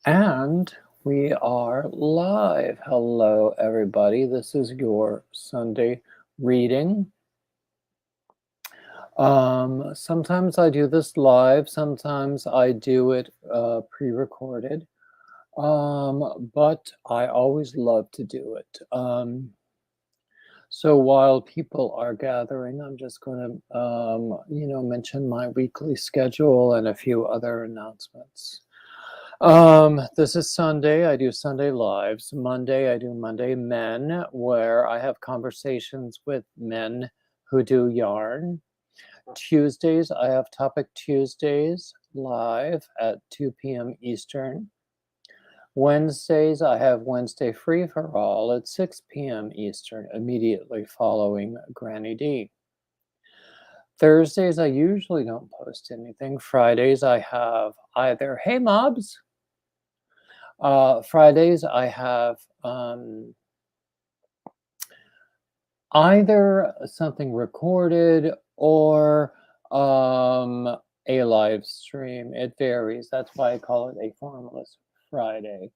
And we are live. Hello, everybody. This is your Sunday reading. Sometimes I do this live, sometimes I do it pre-recorded, but I always love to do it. So while people are gathering, I'm just going to, mention my weekly schedule and a few other announcements. This is Sunday. I do Sunday lives. Monday, I do Monday Men, where I have conversations with men who do yarn. Tuesdays, I have Topic Tuesdays live at 2 p.m. Eastern. Wednesdays, I have Wednesday Free for All at 6 p.m. Eastern, immediately following Granny D. Thursdays, I usually don't post anything. Fridays, I have either Hey Mobs. Fridays, I have either something recorded or a live stream. It varies. That's why I call it a formless Friday.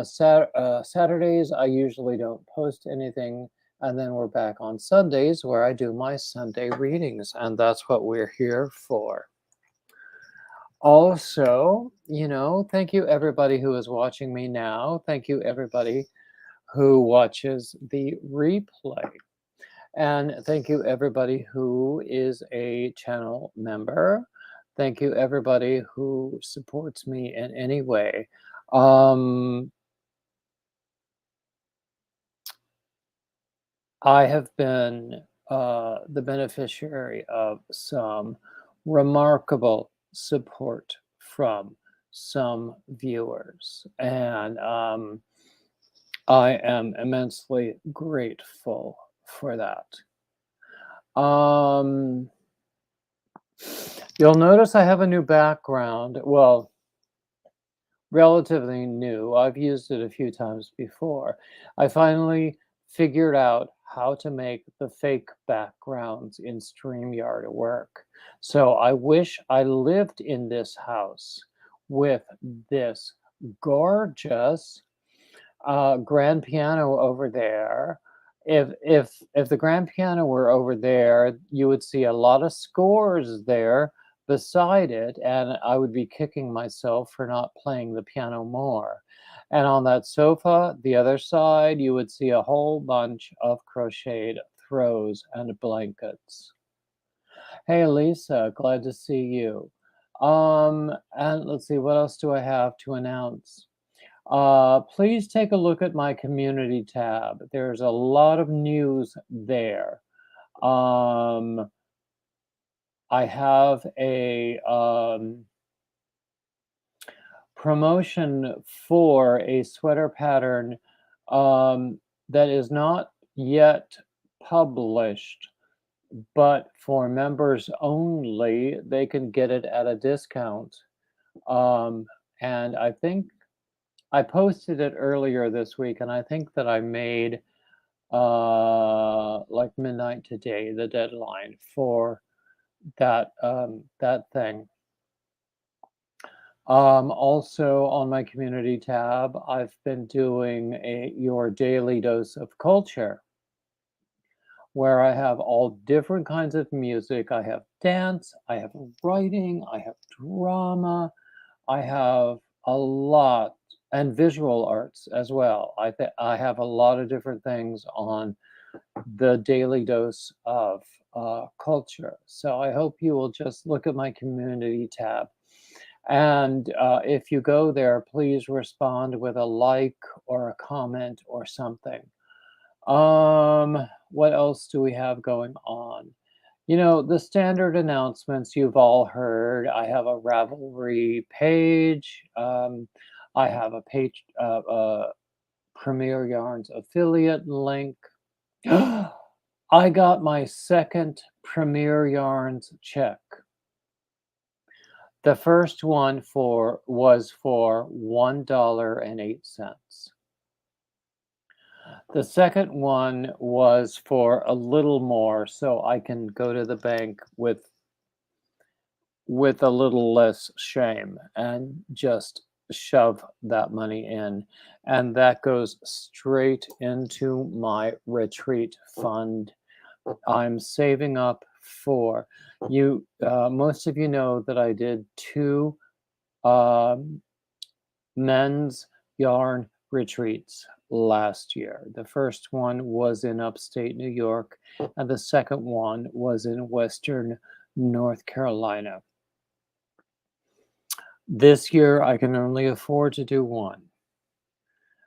Saturdays, I usually don't post anything. And then we're back on Sundays where I do my Sunday readings. And that's what we're here for. Also, thank you everybody who is watching me now. Thank you everybody who watches the replay. And thank you everybody who is a channel member. Thank you everybody who supports me in any way. I have been the beneficiary of some remarkable support from some viewers, and I am immensely grateful for that. You'll notice I have a new background. Well, relatively new. I've used it a few times before. I finally figured out how to make the fake backgrounds in StreamYard work. So I wish I lived in this house with this gorgeous grand piano over there. If the grand piano were over there, you would see a lot of scores there beside it, and I would be kicking myself for not playing the piano more. And on that sofa, the other side, you would see a whole bunch of crocheted throws and blankets. Hey, Lisa, glad to see you. And let's see, what else do I have to announce? Please take a look at my community tab. There's a lot of news there. I have a promotion for a sweater pattern that is not yet published, but for members only, they can get it at a discount. And I think I posted it earlier this week, and I think that I made like midnight today the deadline for that that thing. Also on my community tab, I've been doing your daily dose of culture, where I have all different kinds of music. I have dance, I have writing, I have drama, I have a lot, and visual arts as well. I have a lot of different things on the daily dose of culture. So I hope you will just look at my community tab. And if you go there, please respond with a like or a comment or something. What else do we have going on? The standard announcements you've all heard. I have a Ravelry page. I have a page, Premier Yarns affiliate link. I got my second Premier Yarns check. The first one was for $1.08. The second one was for a little more, so I can go to the bank with a little less shame and just shove that money in, and that goes straight into my retreat fund. I'm saving up for you. Most of you know that I did two um, men's yarn retreats last year. The first one was in upstate New York, and the second one was in Western North Carolina. This year, I can only afford to do one.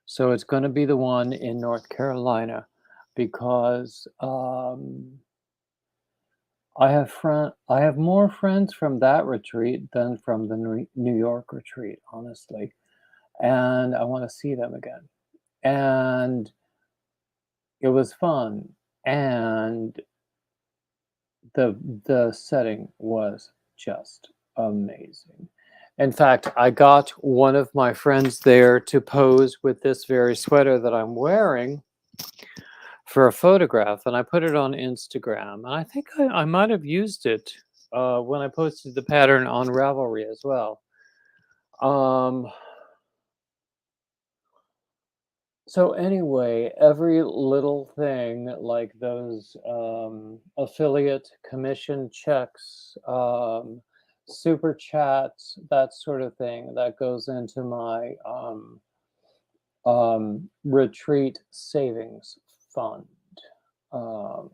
So it's going to be the one in North Carolina because I have more friends from that retreat than from the New York retreat, honestly, and I want to see them again. And it was fun, and the setting was just amazing. In fact, I got one of my friends there to pose with this very sweater that I'm wearing for a photograph, and I put it on Instagram. And I think I might have used it when I posted the pattern on Ravelry as well. So anyway, every little thing like those affiliate commission checks, super chats, that sort of thing, that goes into my retreat savings fund. Um,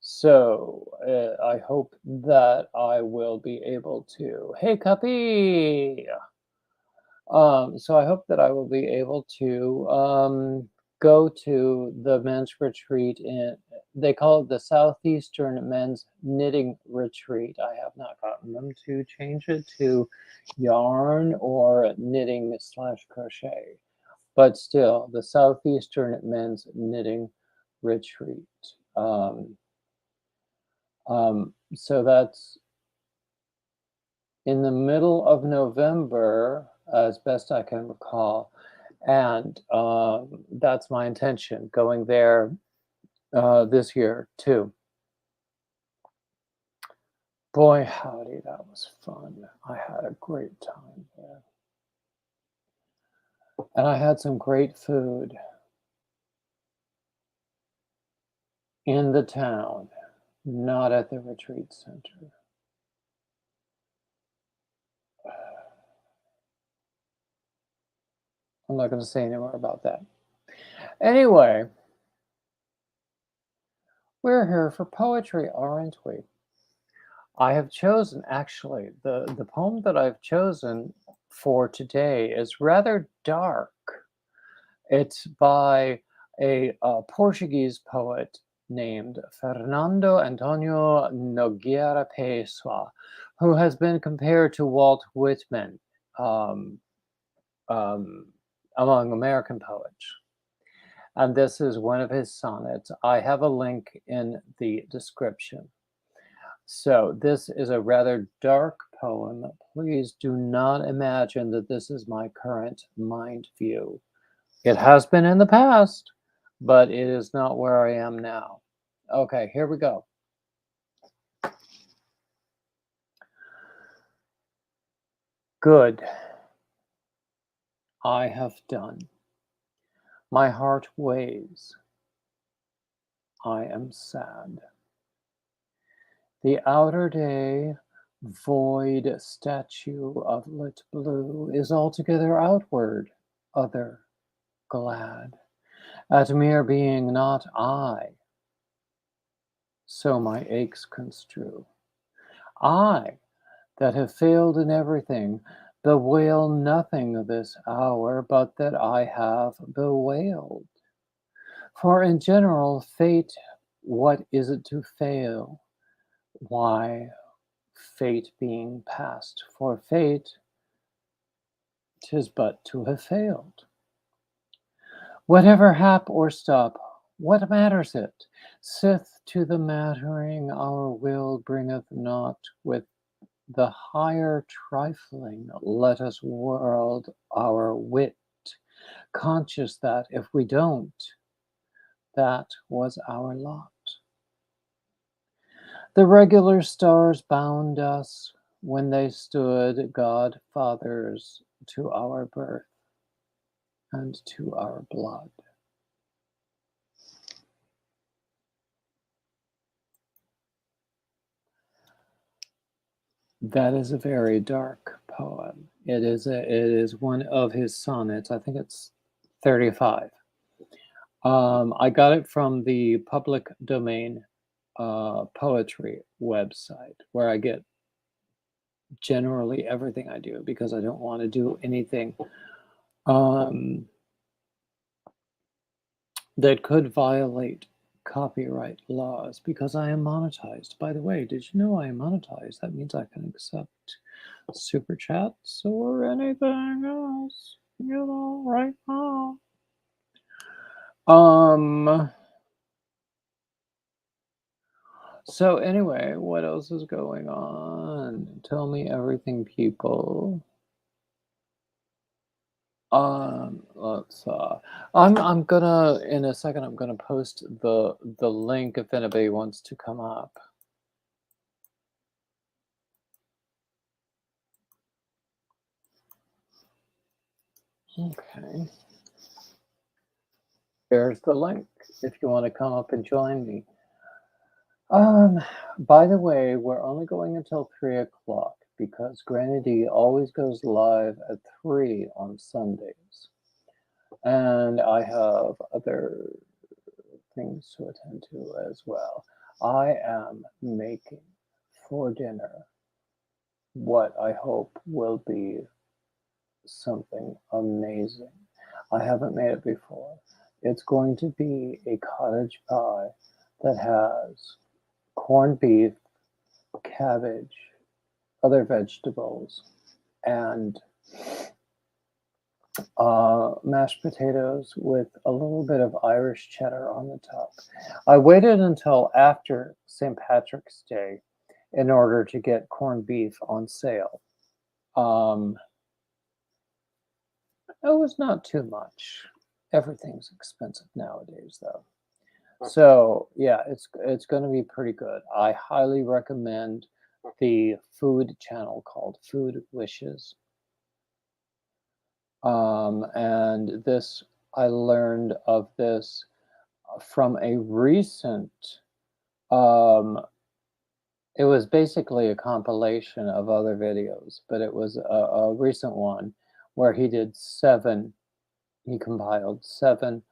so I hope that I will be able to. Hey, Cuppy! So I hope that I will be able to go to the men's retreat in, they call it the Southeastern Men's Knitting Retreat. I have not gotten them to change it to yarn or knitting slash crochet, but still, the Southeastern Men's Knitting Retreat. So that's in the middle of November, as best I can recall. And that's my intention, going there this year too. Boy, howdy, that was fun. I had a great time there. And I had some great food in the town, not at the retreat center. I'm not going to say any more about that. Anyway, we're here for poetry, aren't we? I have chosen, actually, the poem that I've chosen for today is rather dark. It's by a Portuguese poet named Fernando Antonio Nogueira Pessoa, who has been compared to Walt Whitman um, among American poets. And this is one of his sonnets. I have a link in the description. So this is a rather dark poem. Please do not imagine that this is my current mind view. It has been in the past, but it is not where I am now. Okay, here we go. Good. I have done. My heart weighs. I am sad. The outer day, void statue of lit blue, is altogether outward, other, glad, at mere being not I. So my aches construe. I, that have failed in everything, bewail nothing this hour but that I have bewailed. For in general, fate, what is it to fail? Why, fate being past, for fate, 'tis but to have failed. Whatever hap or stop, what matters it? Sith to the mattering our will bringeth not with the higher trifling, let us world our wit, conscious that if we don't, that was our lot. The regular stars bound us when they stood godfathers to our birth and to our blood. That is a very dark poem. It is one of his sonnets. I think it's 35. I got it from the public domain poetry website, where I get generally everything I do, because I don't want to do anything that could violate copyright laws, because I am monetized. By the way, did you know I am monetized? That means I can accept super chats or anything else, right now. So anyway, what else is going on? Tell me everything, people. Let's I'm gonna, in a second, I'm gonna post the link if anybody wants to come up. Okay. There's the link if you want to come up and join me. By the way, we're only going until 3 o'clock because Granny D always goes live at 3 on Sundays. And I have other things to attend to as well. I am making for dinner what I hope will be something amazing. I haven't made it before. It's going to be a cottage pie that has corned beef, cabbage, other vegetables, and mashed potatoes with a little bit of Irish cheddar on the top. I waited until after St. Patrick's Day in order to get corned beef on sale. It was not too much. Everything's expensive nowadays, though. So yeah, it's going to be pretty good. I highly recommend the food channel called Food Wishes. And this, I learned of this from a recent, it was basically a compilation of other videos, but it was a recent one where he compiled 7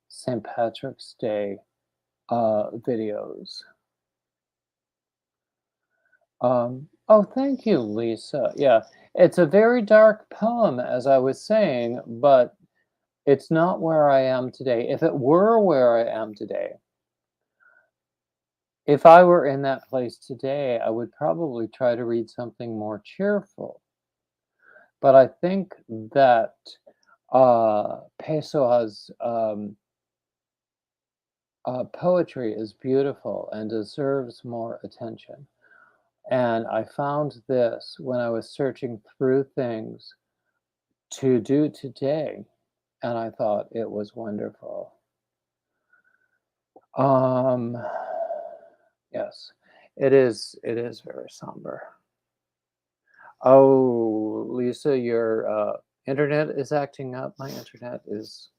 St. Patrick's Day videos. Oh, thank you, Lisa. Yeah, it's a very dark poem, as I was saying, but it's not where I am today. If it were where I am today, if I were in that place today, I would probably try to read something more cheerful. But I think that Pessoa's poetry is beautiful and deserves more attention. And I found this when I was searching through things to do today, and I thought it was wonderful. Yes, it is very somber. Oh, Lisa, your internet is acting up. My internet is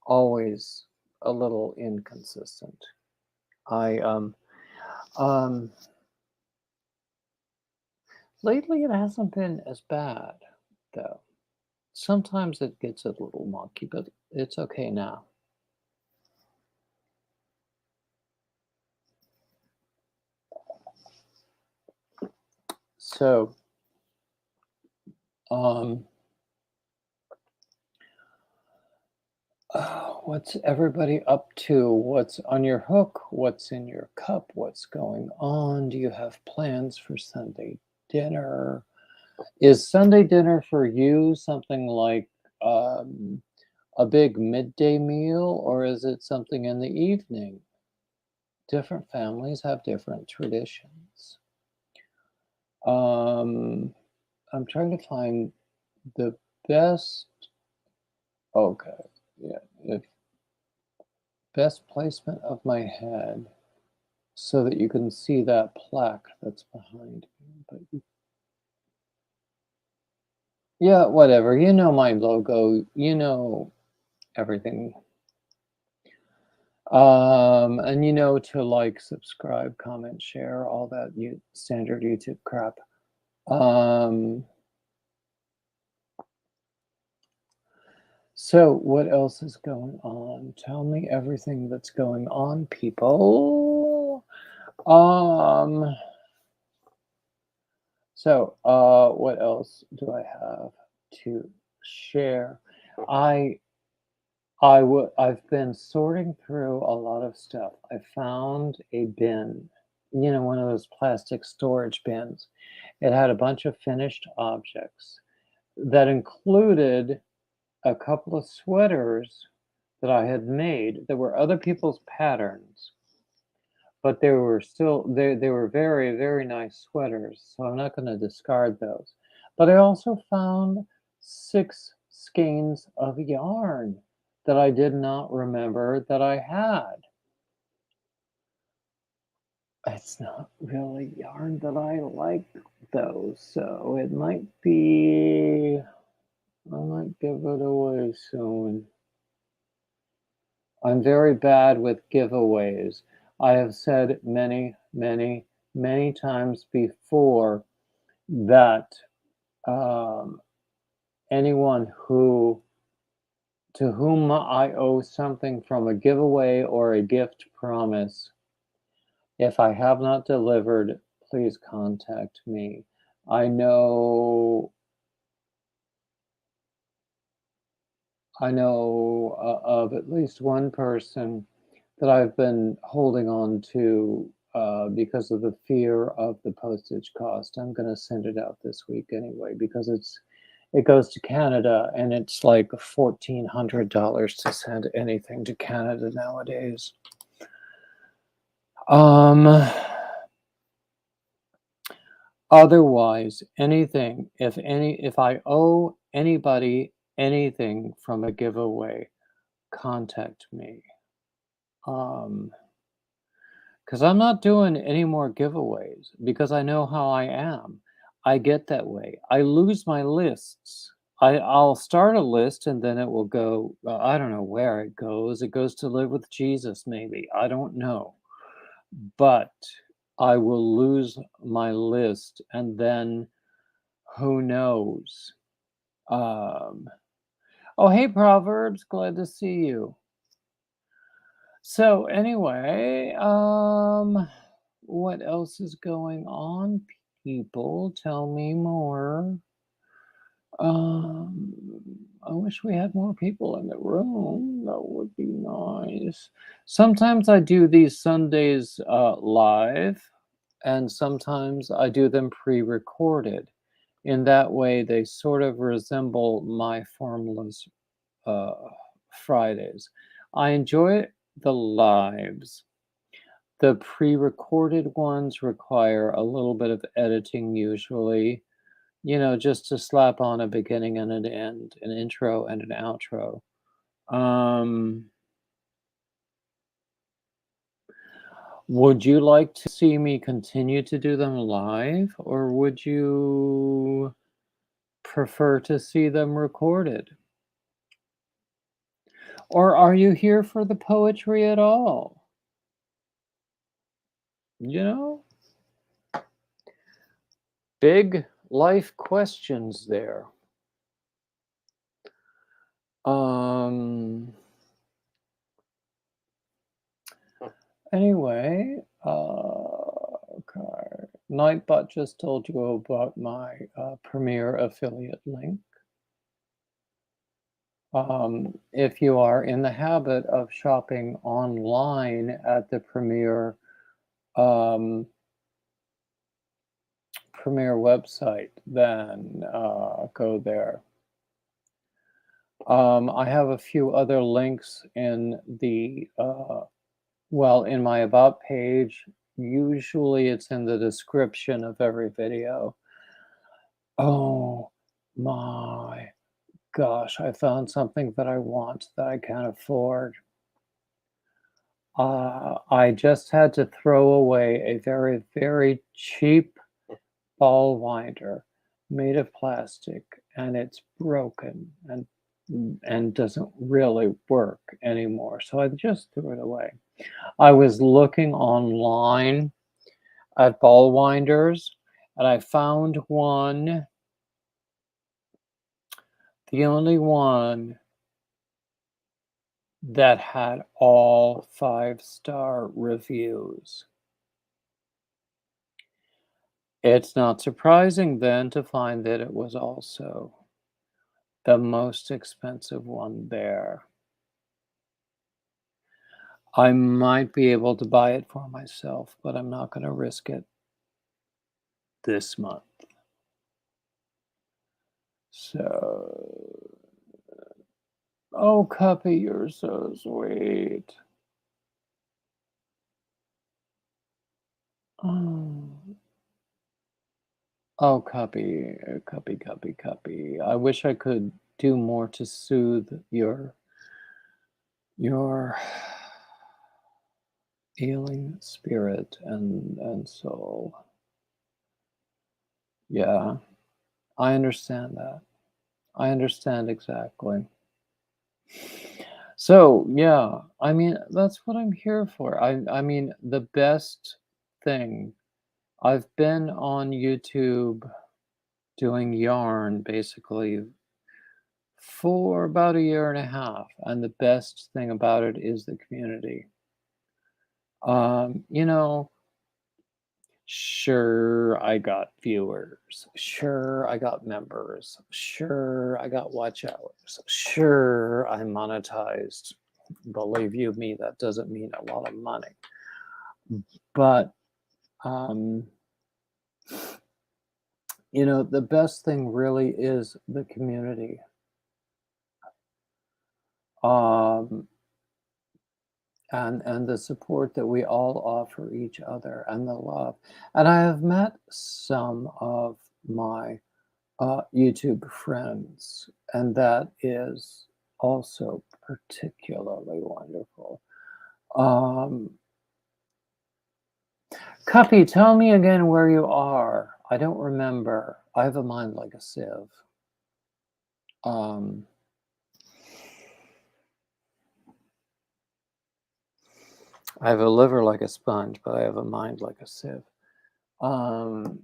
always a little inconsistent. Lately it hasn't been as bad, though. Sometimes it gets a little wonky, but it's okay now. So, what's everybody up to? What's on your hook? What's in your cup? What's going on? Do you have plans for Sunday dinner? Is Sunday dinner for you something like a big midday meal, or is it something in the evening? Different families have different traditions. I'm trying to find the best. Okay, yeah, if best placement of my head so that you can see that plaque that's behind me. But Yeah, whatever. You know my logo. You know everything. And you know to like, subscribe, comment, share, all that standard YouTube crap. So what else is going on? Tell me everything that's going on, people. So what else do I have to share? I've been sorting through a lot of stuff. I found a bin, one of those plastic storage bins. It had a bunch of finished objects that included a couple of sweaters that I had made. There were other people's patterns, but they were still they were very, very nice sweaters, so I'm not going to discard those. But I also found 6 skeins of yarn that I did not remember that I had. It's not really yarn that I like, though, so it might be, I might give it away soon. I'm very bad with giveaways. I have said many, many, many times before that anyone to whom I owe something from a giveaway or a gift promise, if I have not delivered, please contact me. I know of at least one person that I've been holding on to because of the fear of the postage cost. I'm going to send it out this week anyway because it goes to Canada and it's like $1,400 to send anything to Canada nowadays. Otherwise, anything, if I owe anybody anything from a giveaway, contact me. Because I'm not doing any more giveaways because I know how I am. I get that way. I lose my lists. I'll start a list and then it will go, I don't know where it goes. It goes to live with Jesus, maybe. I don't know. But I will lose my list and then who knows? Oh, hey, Proverbs. Glad to see you. So anyway, what else is going on, people? Tell me more. I wish we had more people in the room. That would be nice. Sometimes I do these Sundays live, and sometimes I do them pre-recorded. In that way, they sort of resemble my formless Fridays. I enjoy the lives. The pre-recorded ones require a little bit of editing usually, just to slap on a beginning and an end, an intro and an outro. Would you like to see me continue to do them live, or would you prefer to see them recorded? Or are you here for the poetry at all? Big life questions there. Anyway, okay. Nightbot just told you about my Premier affiliate link. If you are in the habit of shopping online at the Premier website, then go there. I have a few other links in the in my About page. Usually it's in the description of every video. Oh my gosh, I found something that I want that I can't afford. I just had to throw away a very, very cheap ball winder made of plastic, and it's broken and doesn't really work anymore. So I just threw it away. I was looking online at ball winders, and I found one, the only one that had all 5-star reviews. It's not surprising then to find that it was also the most expensive one there. I might be able to buy it for myself, but I'm not going to risk it this month. So, oh, Cuppy, you're so sweet. Oh, oh, Cuppy, Cuppy, Cuppy, Cuppy. I wish I could do more to soothe your ailing spirit and soul. Yeah, I understand that. I understand exactly. So, yeah, I mean, that's what I'm here for. I mean, the best thing, I've been on YouTube doing yarn basically for about a year and a half, and the best thing about it is the community. You know, sure, I got viewers. Sure, I got members. Sure, I got watch hours. Sure, I monetized. Believe you me, that doesn't mean a lot of money. But, um, you know, the best thing really is the community. Um, and the support that we all offer each other and the love. And I have met some of my YouTube friends, and that is also particularly wonderful. Um, Cuppy, tell me again where you are. I don't remember. I have a mind like a sieve. Um, I have a liver like a sponge, but I have a mind like a sieve. Um,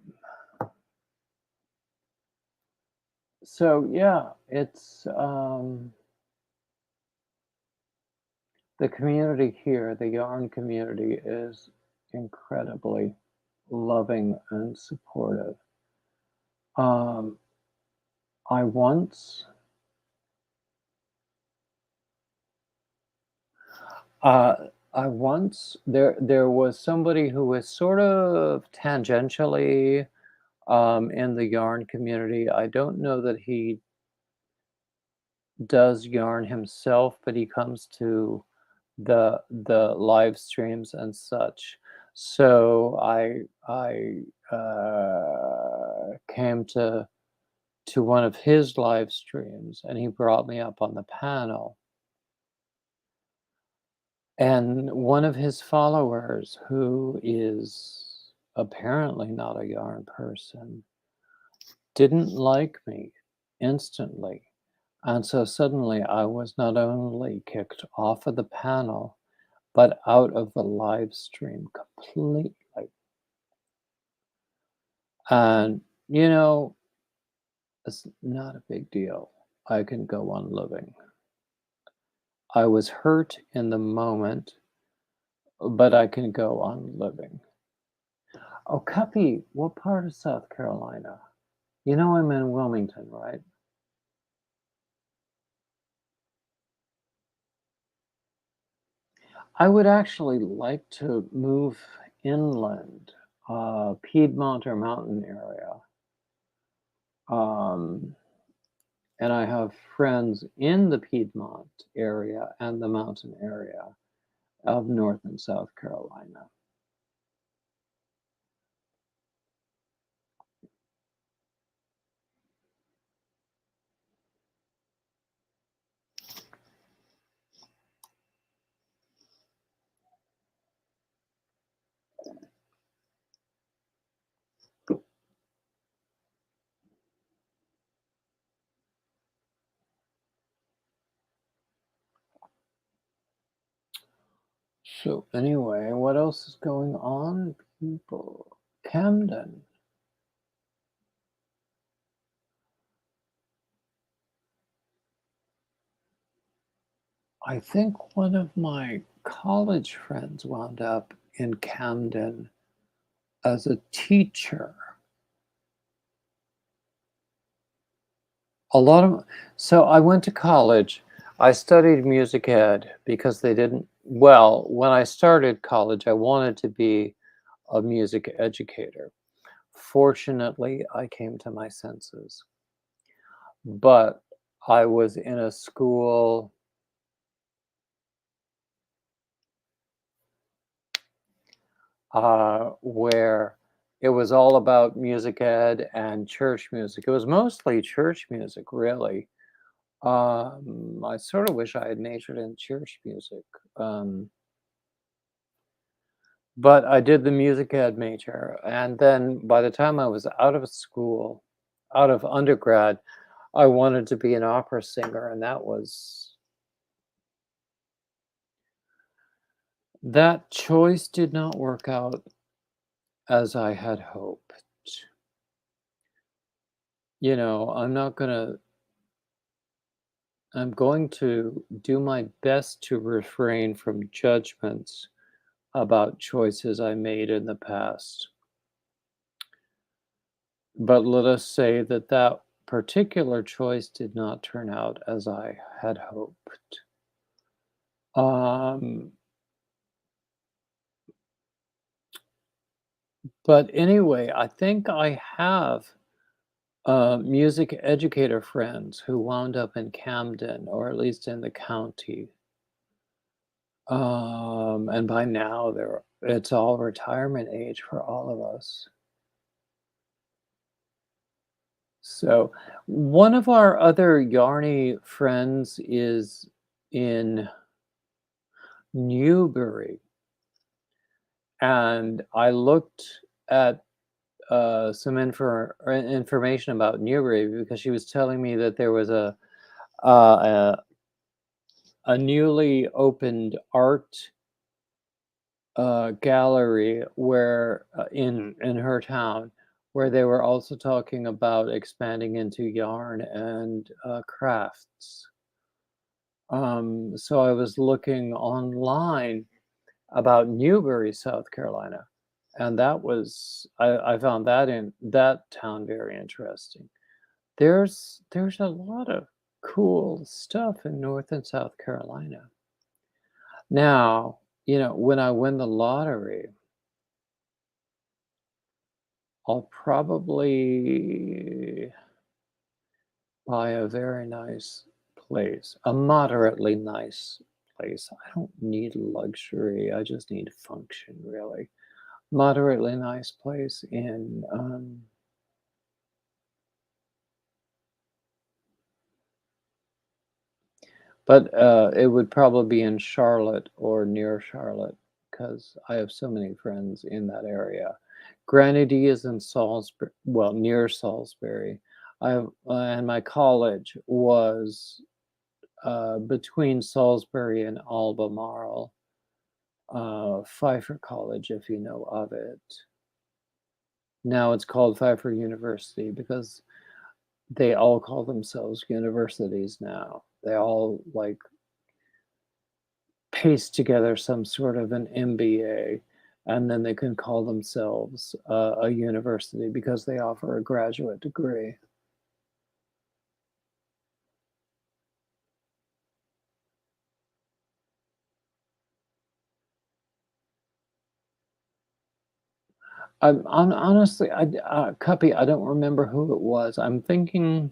so yeah, it's the community here, the yarn community, is incredibly loving and supportive. Um, I once, uh, there was somebody who was sort of tangentially in the yarn community. I don't know that he does yarn himself, but he comes to the live streams and such. So I came to one of his live streams, and he brought me up on the panel. And one of his followers, who is apparently not a yarn person, didn't like me instantly. And so suddenly I was not only kicked off of the panel, but out of the live stream completely. And, you know, it's not a big deal. I can go on living. I was hurt in the moment, but I can go on living. Oh, Cuppy, what part of South Carolina? You know I'm in Wilmington, right? I would actually like to move inland, Piedmont or mountain area. Um, and I have friends in the Piedmont area and the mountain area of North and South Carolina. So anyway, what else is going on, people? Camden. I think one of my college friends wound up in Camden as a teacher. A lot of so I went to college. I studied music ed because they didn't well, when I started college, I wanted to be a music educator. Fortunately, I came to my senses, but I was in a school where it was all about music ed and church music. It was mostly church music, really. I sort of wish I had majored in church music. Um, but I did the music ed major. And then by the time I was out of school, out of undergrad, I wanted to be an opera singer. And that choice did not work out as I had hoped. You know, I'm going to do my best to refrain from judgments about choices I made in the past. But let us say that that particular choice did not turn out as I had hoped. Um, but anyway, I think I have music educator friends who wound up in Camden, or at least in the county. And by now, it's all retirement age for all of us. So, one of our other Yarny friends is in Newbury, and I looked at some information about Newbury because she was telling me that there was uh, a newly opened art gallery where in her town where they were also talking about expanding into yarn and crafts. So I was looking online about Newbury, South Carolina, and I found that town very interesting. There's a lot of cool stuff in North and South Carolina. Now, when I win the lottery, I'll probably buy a very nice place, a moderately nice place. I don't need luxury. I just need function, really. Moderately nice place but it would probably be in Charlotte or near Charlotte because I have so many friends in that area. Granady is in Salisbury, well, near Salisbury. And my college was between Salisbury and Albemarle, Pfeiffer College, if you know of it. Now it's called Pfeiffer University because they all call themselves universities now. They all like paste together some sort of an MBA, and then they can call themselves a university because they offer a graduate degree. Honestly, Cuppy, I don't remember who it was. I'm thinking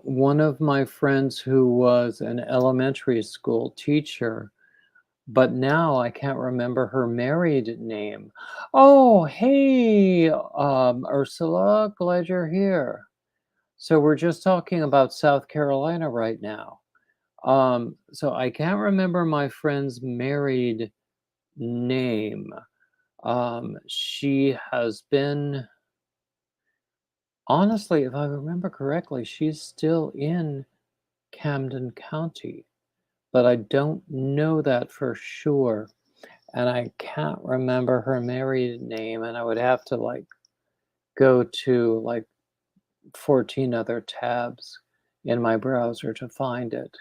one of my friends who was an elementary school teacher, but now I can't remember her married name. Oh, hey, Ursula, glad you're here. So we're just talking about South Carolina right now. So I can't remember my friend's married name. She has been, honestly, if I remember correctly, she's still in Camden County. but I don't know that for sure. And I can't remember her married name, and I would have to like go to like 14 other tabs in my browser to find it.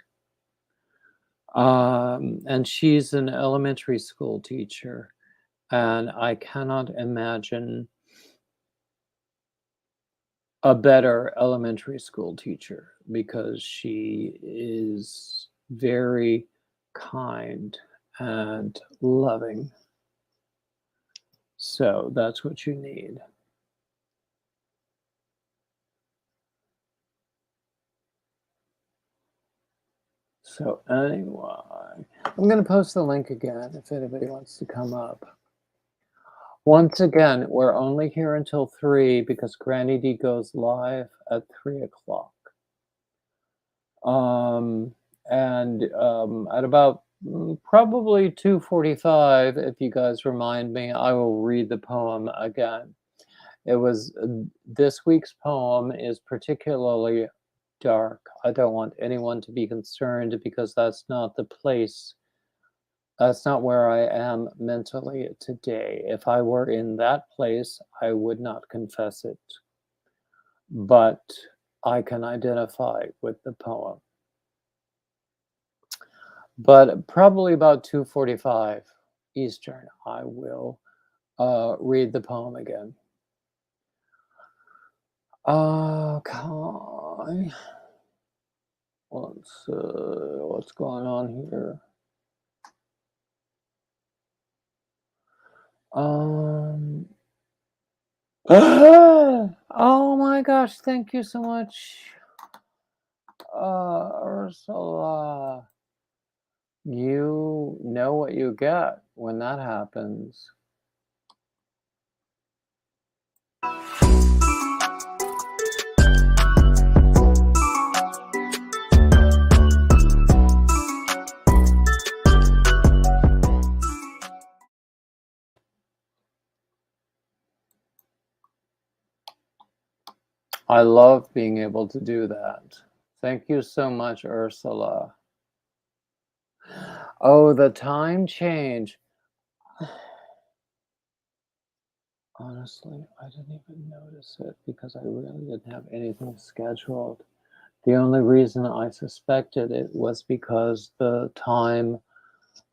And she's an elementary school teacher, and I cannot imagine a better elementary school teacher because she is very kind and loving. So that's what you need. So anyway, I'm going to post the link again if anybody wants to come up. Once again, we're only here until 3 because Granny D goes live at 3 o'clock. And at about probably 2:45, if you guys remind me, I will read the poem again. It was this week's poem is particularly dark. I don't want anyone to be concerned because that's not the place. That's not where I am mentally today. If I were in that place, I would not confess it. But I can identify with the poem. But probably about 2:45 Eastern, I will read the poem again. Okay. Let's what's going on here? Oh my gosh, thank you so much, Ursula. You know what you get when that happens. I love being able to do that. Thank you so much, Ursula. Oh, the time change. Honestly, I didn't even notice it because I really didn't have anything scheduled. The only reason I suspected it was because the time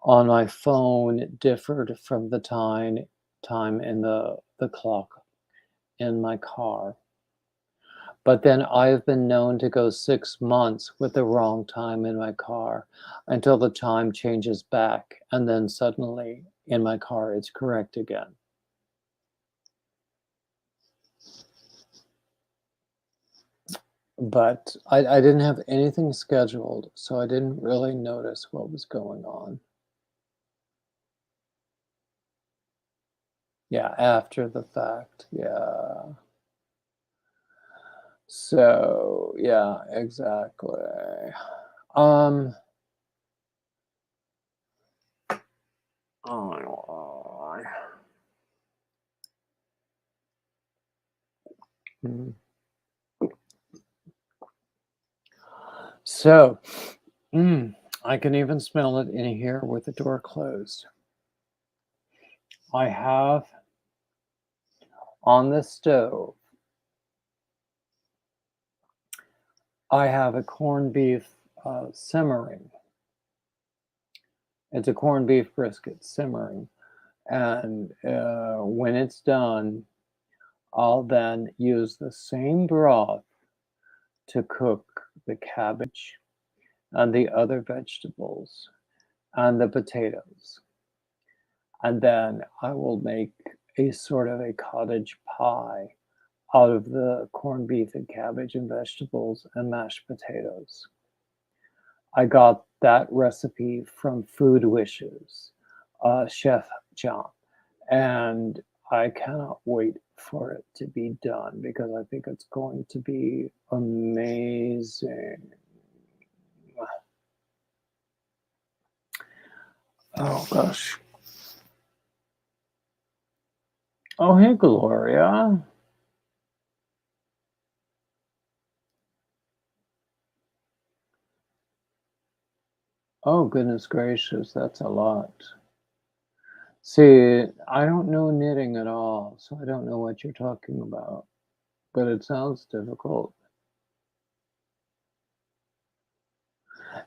on my phone differed from the time in the clock in my car. But then I've been known to go 6 months with the wrong time in my car until the time changes back, and then suddenly in my car it's correct again. But I didn't have anything scheduled, so I didn't really notice what was going on. Yeah, after the fact, yeah. So, yeah, exactly. Um, oh, mm. So, I can even smell it in here with the door closed. I have on the stove, I have a corned beef simmering. It's a corned beef brisket simmering. And when it's done, I'll then use the same broth to cook the cabbage and the other vegetables and the potatoes. And then I will make a sort of a cottage pie out of the corned beef and cabbage and vegetables and mashed potatoes. I got that recipe from Food Wishes, Chef John, and I cannot wait for it to be done because I think it's going to be amazing. Oh gosh. Oh, hey, Gloria. Oh, goodness gracious, that's a lot. See, I don't know knitting at all, so I don't know what you're talking about, but it sounds difficult.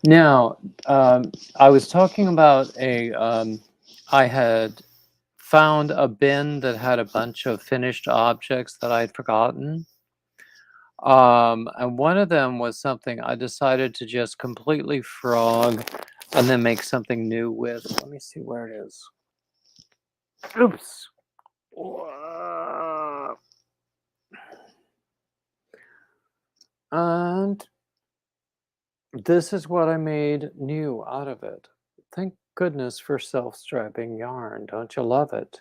Now, I was talking about I had found a bin that had a bunch of finished objects that I'd forgotten. And one of them was something I decided to just completely frog and then make something new with. Let me see where it is. Oops. And this is what I made new out of it. Thank goodness for self-striping yarn. Don't you love it?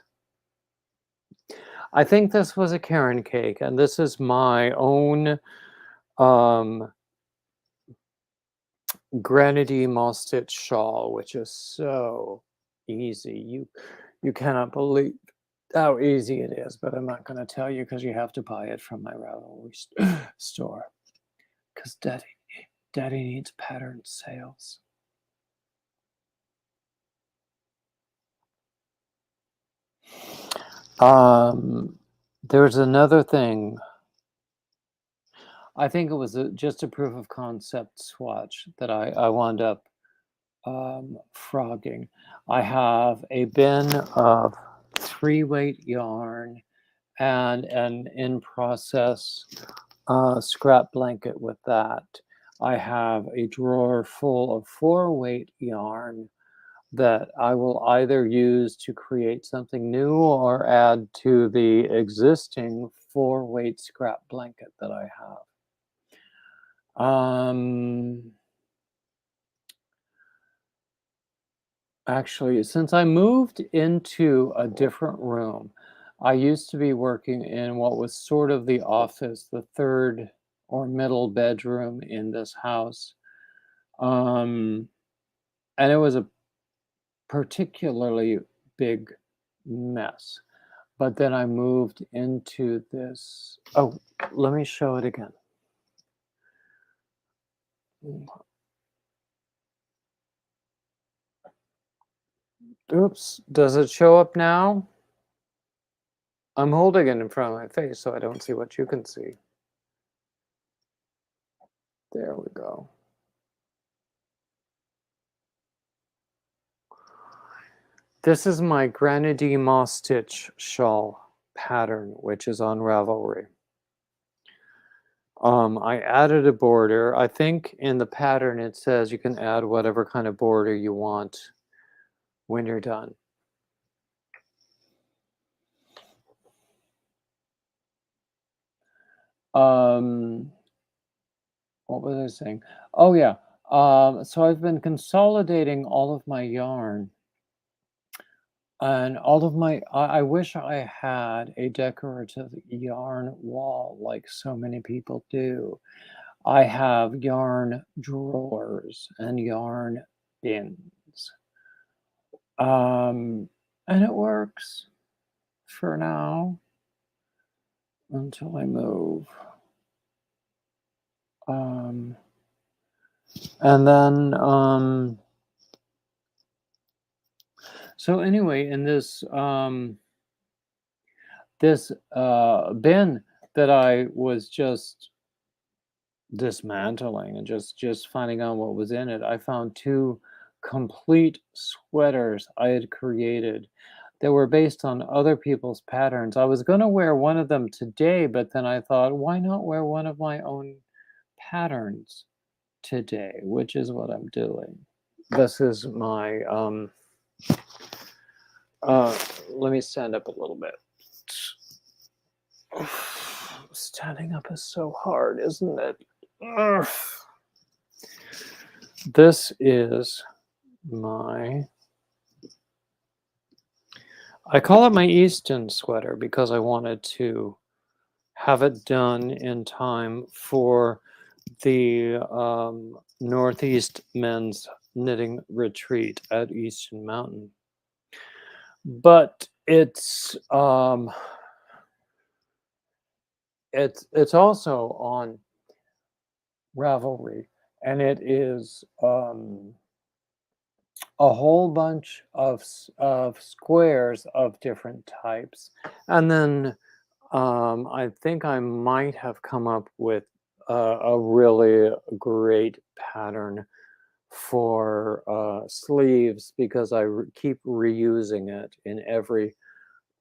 I think this was a Karen cake, and this is my own um, grenadine moss stitch shawl, which is so easy. You cannot believe how easy it is, but I'm not going to tell you because you have to buy it from my Ravelry store. Because Daddy needs pattern sales. There's another thing. I think it was just a proof of concept swatch that I wound up frogging. I have a bin of 3-weight yarn and an in-process scrap blanket with that. I have a drawer full of 4-weight yarn that I will either use to create something new or add to the existing 4-weight scrap blanket that I have. Actually, since I moved into a different room, I used to be working in what was sort of the office, the third or middle bedroom in this house. Um, and it was a particularly big mess. But then I moved into this. Oh, let me show it again. Oops, does it show up now? I'm holding it in front of my face so I don't see what you can see. There we go. This is my grenadine moss stitch shawl pattern, which is on Ravelry. I added a border. I think in the pattern it says you can add whatever kind of border you want when you're done. What was I saying? Oh yeah. So I've been consolidating all of my yarn and all of my. I wish I had a decorative yarn wall like so many people do. I have yarn drawers and yarn bins. And it works for now until I move. And then, so anyway, in this, this bin that I was just dismantling and just finding out what was in it, I found 2 complete sweaters I had created that were based on other people's patterns. I was going to wear one of them today, but then I thought, why not wear one of my own patterns today, which is what I'm doing. This is my let me stand up a little bit. Standing up is so hard, isn't it? Ugh. This is my, I call it my Easton sweater because I wanted to have it done in time for the Northeast Men's Knitting Retreat at Easton Mountain. But it's also on Ravelry, and it is a whole bunch of squares of different types, and then I think I might have come up with a really great pattern for sleeves because keep reusing it in every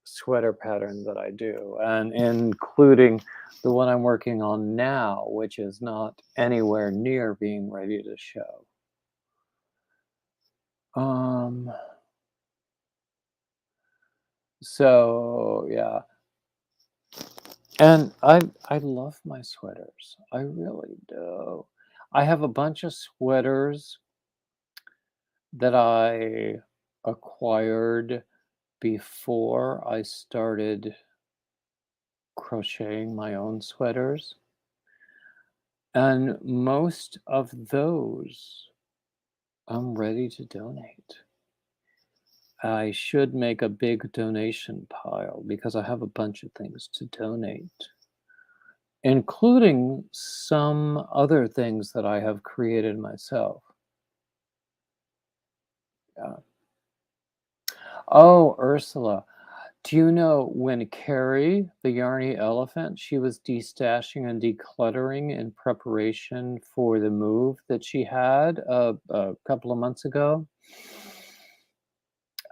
sweater pattern that I do, and including the one I'm working on now, which is not anywhere near being ready to show. Um, so yeah, and I love my sweaters. I really do. I have a bunch of sweaters that I acquired before I started crocheting my own sweaters. And most of those I'm ready to donate. I should make a big donation pile because I have a bunch of things to donate, including some other things that I have created myself. Yeah. Oh, Ursula, do you know when Carrie, the Yarny elephant, she was destashing and decluttering in preparation for the move that she had a couple of months ago?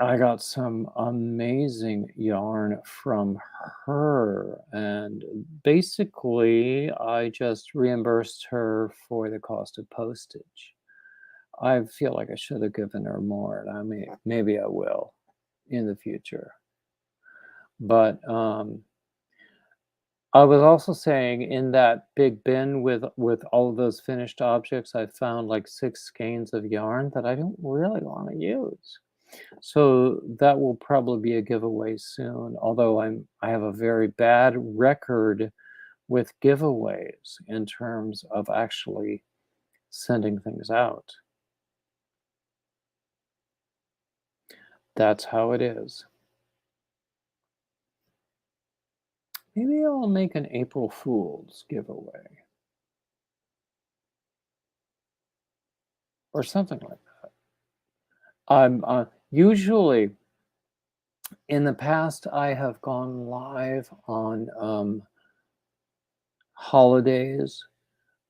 I got some amazing yarn from her, and basically, I just reimbursed her for the cost of postage. I feel like I should have given her more, and maybe I will in the future. But I was also saying in that big bin with all of those finished objects, I found like 6 skeins of yarn that I don't really want to use. So that will probably be a giveaway soon, although I have a very bad record with giveaways in terms of actually sending things out. That's how it is. Maybe I'll make an April Fool's giveaway or something like that. I'm usually in the past I have gone live on holidays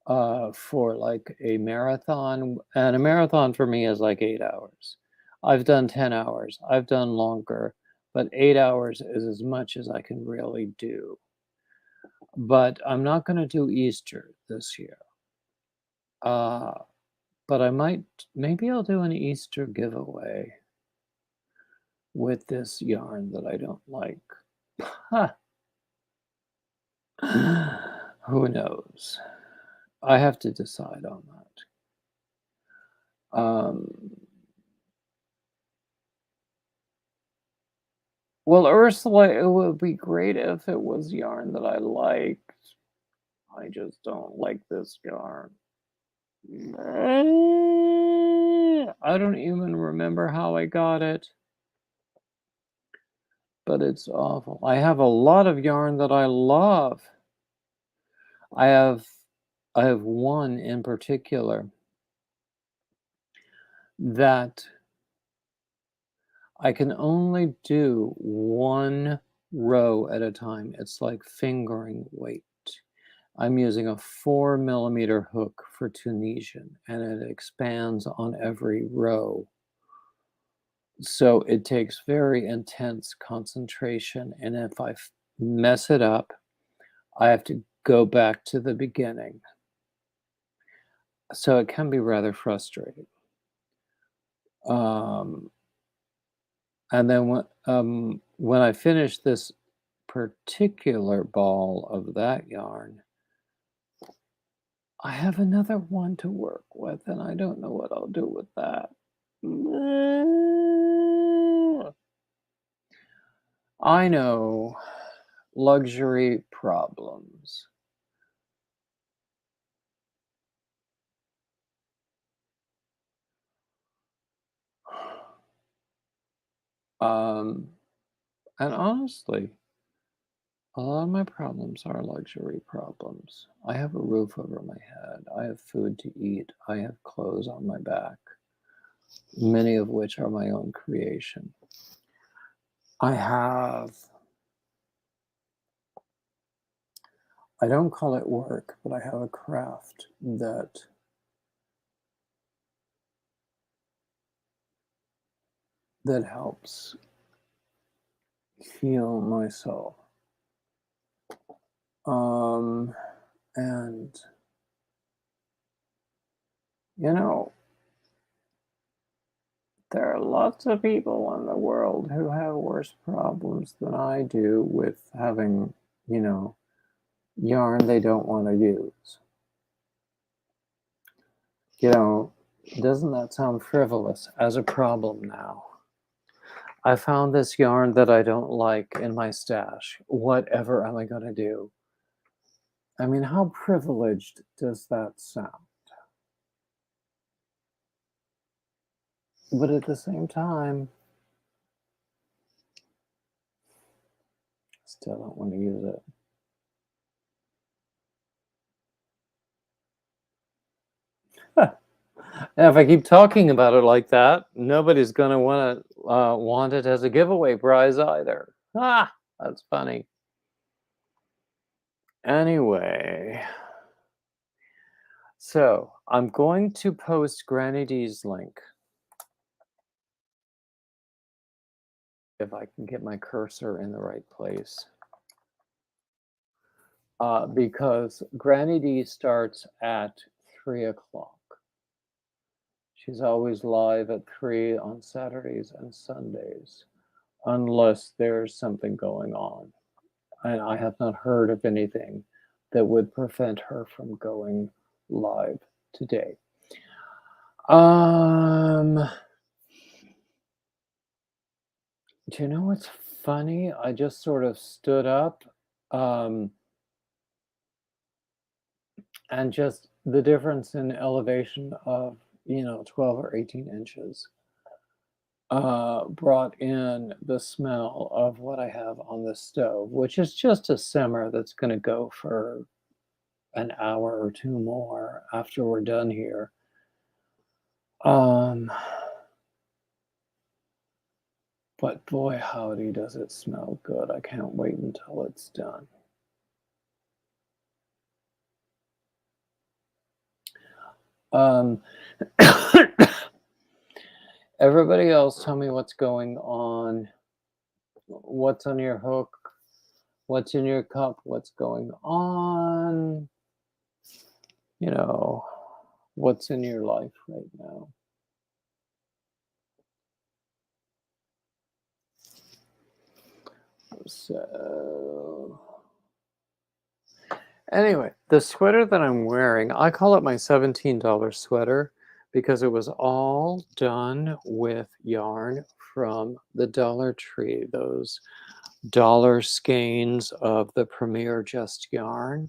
for like a marathon, and a marathon for me is like 8 hours. I've done 10 hours, I've done longer, but 8 hours is as much as I can really do. But I'm not going to do Easter this year. Uh, but I might, maybe I'll do an Easter giveaway with this yarn that I don't like. Who knows? I have to decide on that. Well, Ursula, it would be great if it was yarn that I liked. I just don't like this yarn. I don't even remember how I got it, but it's awful. I have a lot of yarn that I love. I have I have one in particular that I can only do one row at a time. It's like fingering weight. I'm using a 4 millimeter hook for Tunisian, and it expands on every row. So it takes very intense concentration, and if I mess it up, I have to go back to the beginning. So it can be rather frustrating. Um, and then when I finish this particular ball of that yarn, I have another one to work with, and I don't know what I'll do with that. I know. Luxury problems. Um, and honestly, a lot of my problems are luxury problems. I have a roof over my head. I have food to eat. I have clothes on my back. many of which are my own creation. I don't call it work, but I have a craft that helps heal my soul. And you know, there are lots of people in the world who have worse problems than I do with having, yarn they don't want to use. Doesn't that sound frivolous as a problem now? I found this yarn that I don't like in my stash. Whatever am I going to do? I mean, how privileged does that sound? But at the same time, still don't want to use it. And if I keep talking about it like that, nobody's going to want it as a giveaway prize either. That's funny. Anyway, so I'm going to post Granny D's link. If I can get my cursor in the right place. Because Granny D starts at 3 o'clock. She's always live at 3 on Saturdays and Sundays, unless there's something going on. And I have not heard of anything that would prevent her from going live today. Do you know what's funny? I just sort of stood up, and just the difference in elevation of 12 or 18 inches brought in the smell of what I have on the stove, which is just a simmer that's going to go for an hour or two more after we're done here. But boy, howdy, does it smell good. I can't wait until it's done. Everybody else, tell me what's going on. What's on your hook? What's in your cup? What's going on? What's in your life right now? So anyway, the sweater that I'm wearing, I call it my $17 sweater because it was all done with yarn from the Dollar Tree, those dollar skeins of the Premier Just yarn.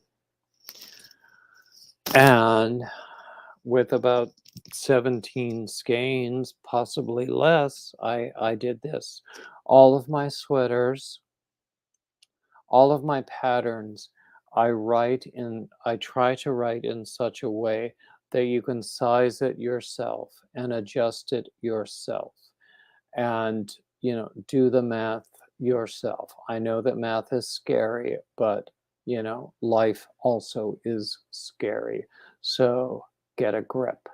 And with about 17 skeins, possibly less, I did this. All of my sweaters, all of my patterns, I try to write in such a way that you can size it yourself and adjust it yourself and, do the math yourself. I know that math is scary, but, life also is scary. So get a grip.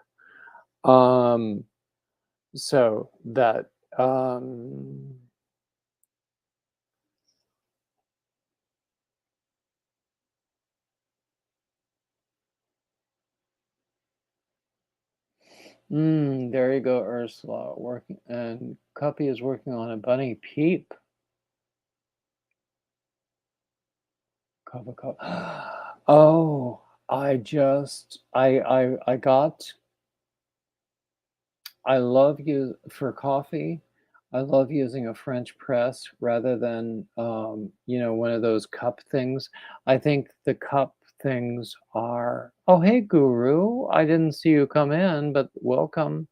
So that, there you go, Ursula. Working, and Cuppy is working on a bunny peep. Cup. Oh, I just I got. I love you for coffee. I love using a French press rather than one of those cup things. I think the cup things are. Oh, hey, Guru. I didn't see you come in, but welcome.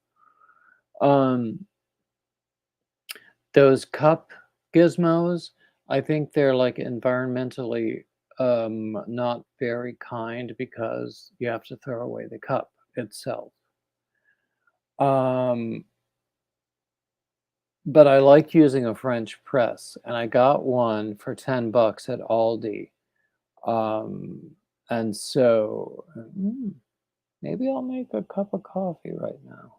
Those cup gizmos, I think they're like environmentally not very kind because you have to throw away the cup itself. but I like using a French press, and I got one for $10 at Aldi. Um, and so maybe I'll make a cup of coffee right now.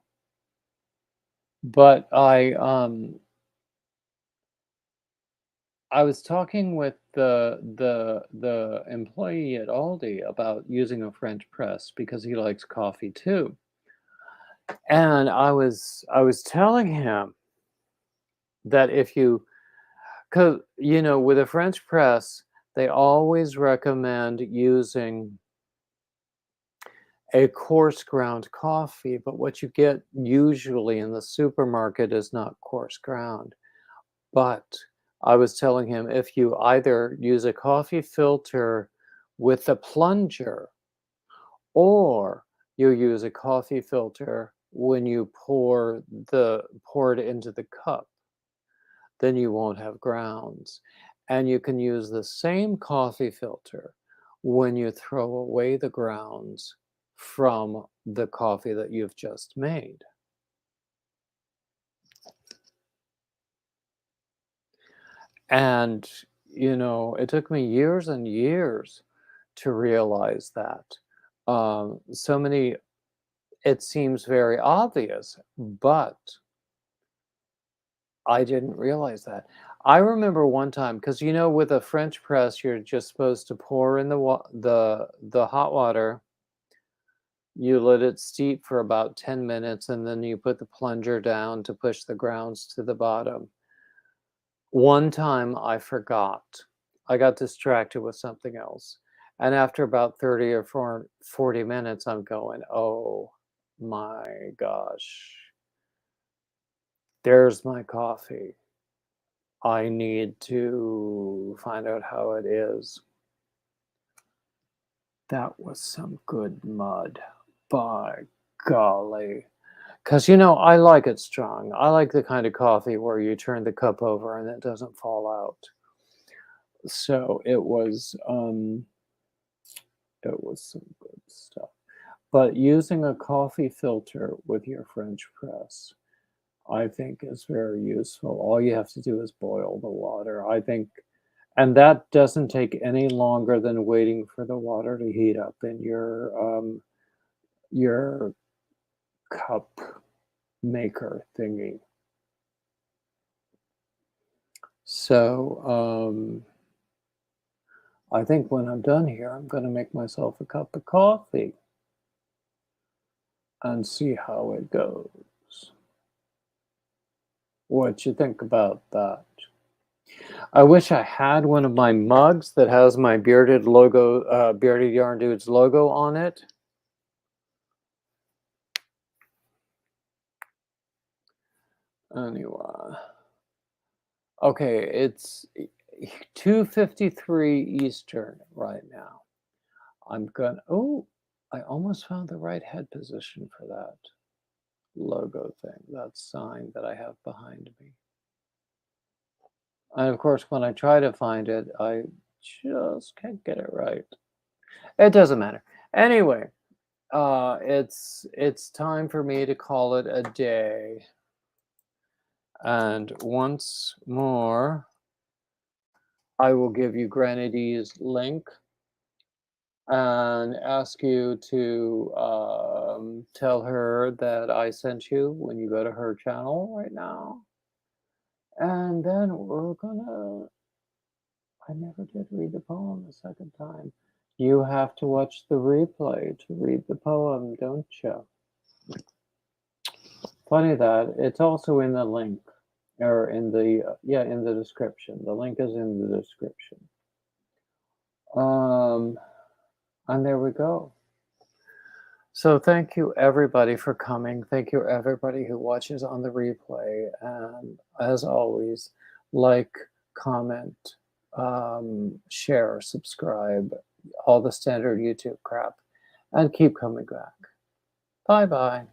But I was talking with the employee at Aldi about using a French press because he likes coffee too. And I was telling him that if you, because with a French press, they always recommend using a coarse ground coffee, but what you get usually in the supermarket is not coarse ground. But I was telling him if you either use a coffee filter with a plunger or you use a coffee filter when you pour it into the cup, then you won't have grounds. And you can use the same coffee filter when you throw away the grounds from the coffee that you've just made. And, it took me years and years to realize that. So many, it seems very obvious, but I didn't realize that. I remember one time, because with a French press, you're just supposed to pour in the hot water. You let it steep for about 10 minutes, and then you put the plunger down to push the grounds to the bottom. One time I forgot. I got distracted with something else. And after about 30 or 40 minutes, I'm going, oh my gosh, there's my coffee. I need to find out how it is. That was some good mud. By golly. Because, I like it strong. I like the kind of coffee where you turn the cup over and it doesn't fall out. So it was some good stuff. But using a coffee filter with your French press, I think is very useful. All you have to do is boil the water, I think, and that doesn't take any longer than waiting for the water to heat up in your cup maker thingy. So, I think when I'm done here, I'm gonna make myself a cup of coffee and see how it goes. What you think about that? I wish I had one of my mugs that has my bearded Yarn Dudes logo on it. Anyway. Okay, it's 2:53 Eastern right now. I almost found the right head position for that logo thing, that sign that I have behind me. And of course, when I try to find it, I just can't get it right. It doesn't matter. Anyway, it's time for me to call it a day. And once more, I will give you Granny D's link and ask you to tell her that I sent you when you go to her channel right now. And then we're gonna. I never did read the poem the second time. You have to watch the replay to read the poem, don't you? Funny that it's also in the link, or in the description. The link is in the description. And there we go. So thank you everybody for coming. Thank you everybody who watches on the replay. And as always, like, comment, share, subscribe, all the standard YouTube crap, and keep coming back. Bye bye.